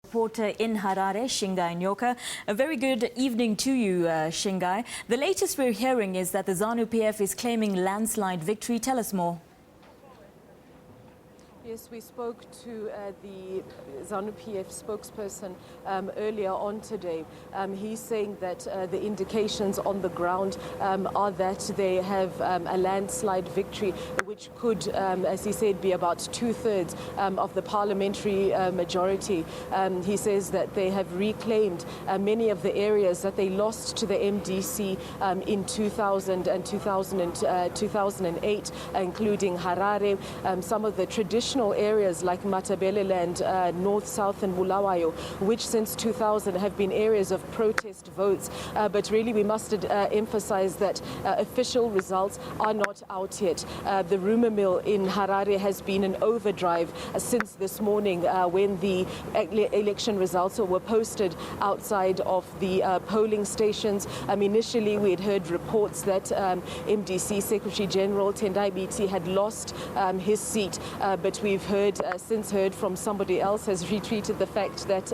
Reporter in Harare, Shingai Nyoka. A very good evening to you, Shingai. The latest we're hearing is that the ZANU PF is claiming landslide victory. Tell us more. Yes, we spoke to the ZANU PF spokesperson earlier on today. He's saying that the indications on the ground are that they have a landslide victory, which could, as he said, be about 2/3 of the parliamentary majority. He says that they have reclaimed many of the areas that they lost to the MDC in 2000 and 2008, including Harare, some of the traditional areas like Matabeleland, North, South and Bulawayo, which since 2000 have been areas of protest votes. But really we must emphasize that official results are not out yet. The rumor mill in Harare has been in overdrive since this morning when the election results were posted outside of the polling stations. Initially we had heard reports that MDC Secretary General Tendai Biti had lost his seat, but we've since heard from somebody else has retweeted the fact that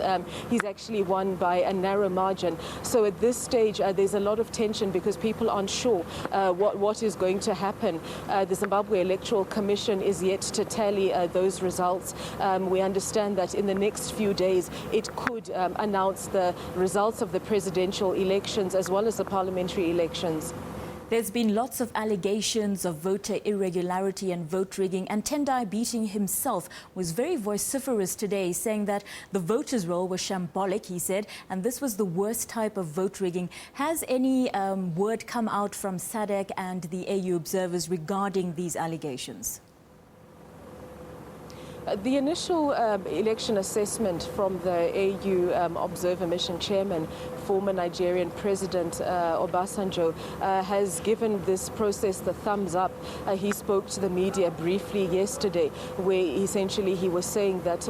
he's actually won by a narrow margin. So at this stage there's a lot of tension because people aren't sure what is going to happen. The Zimbabwe Electoral Commission is yet to tally those results. We understand that in the next few days it could announce the results of the presidential elections as well as the parliamentary elections. There's been lots of allegations of voter irregularity and vote rigging, and Tendai Biti himself was very vociferous today, saying that the voters' roll was shambolic, he said, and this was the worst type of vote rigging. Has any word come out from SADC and the AU observers regarding these allegations? The initial election assessment from the AU Observer Mission Chairman, former Nigerian President Obasanjo, has given this process the thumbs up. He spoke to the media briefly yesterday, where essentially he was saying that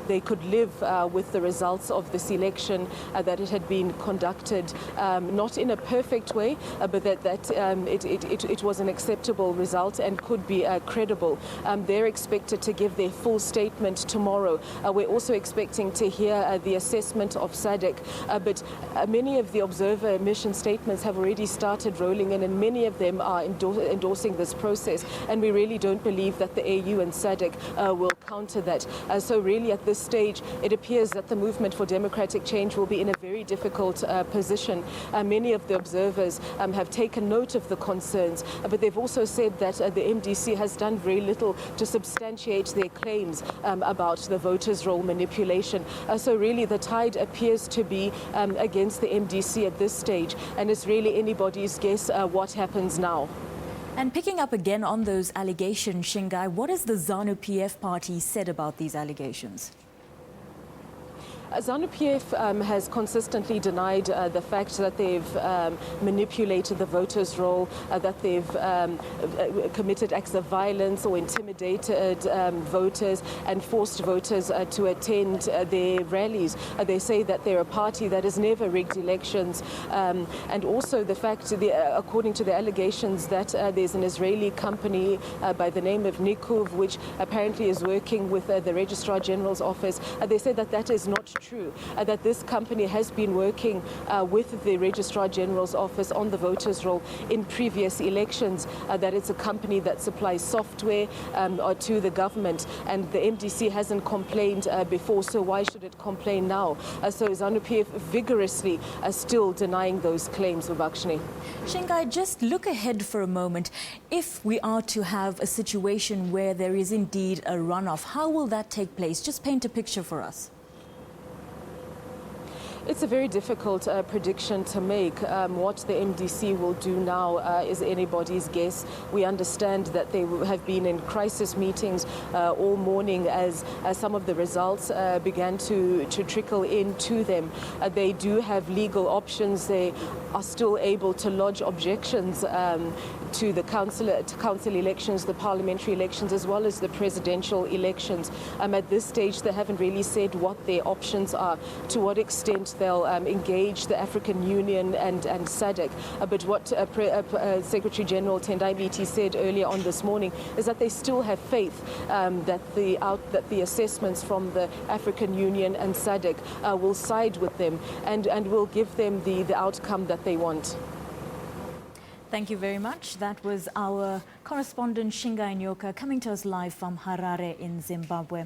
they could live with the results of this election, that it had been conducted not in a perfect way, but that it was an acceptable result and could be credible. They're expected to give their full statement tomorrow. We're also expecting to hear the assessment of SADC, but many of the observer mission statements have already started rolling in, and many of them are endorsing this process, and we really don't believe that the AU and SADC will counter that. So really at this stage it appears that the movement for democratic change will be in a very difficult position. Many of the observers have taken note of the concerns, but they've also said that the MDC has done very little to substantiate their claims about the voters' roll manipulation. So really the tide appears to be against the MDC at this stage, and it's really anybody's guess what happens now. And picking up again on those allegations, Shingai, what has the ZANU PF party said about these allegations? ZANU PF has consistently denied the fact that they've manipulated the voters' roll, that they've committed acts of violence or intimidated voters and forced voters to attend their rallies. They say that they're a party that has never rigged elections, and also the fact, according to the allegations, that there's an Israeli company by the name of Nikuv, which apparently is working with the Registrar General's office. They say that that is not true, that this company has been working with the Registrar General's office on the voters' roll in previous elections, that it's a company that supplies software to the government, and the MDC hasn't complained before, so why should it complain now? So ZANU PF vigorously still denying those claims, Vibhakshini. Shingai, just look ahead for a moment. If we are to have a situation where there is indeed a runoff, how will that take place? Just paint a picture for us. It's a very difficult prediction to make. What the MDC will do now is anybody's guess. We understand that they have been in crisis meetings all morning as some of the results began to trickle in to them. They do have legal options. They are still able to lodge objections to the council elections, the parliamentary elections, as well as the presidential elections. At this stage, they haven't really said what their options are, to what extent that they'll engage the African Union and SADC. But what Secretary General Tendai Biti said earlier on this morning is that they still have faith that the assessments from the African Union and SADC will side with them and will give them the outcome that they want. Thank you very much. That was our correspondent Shinga Nyoka coming to us live from Harare in Zimbabwe.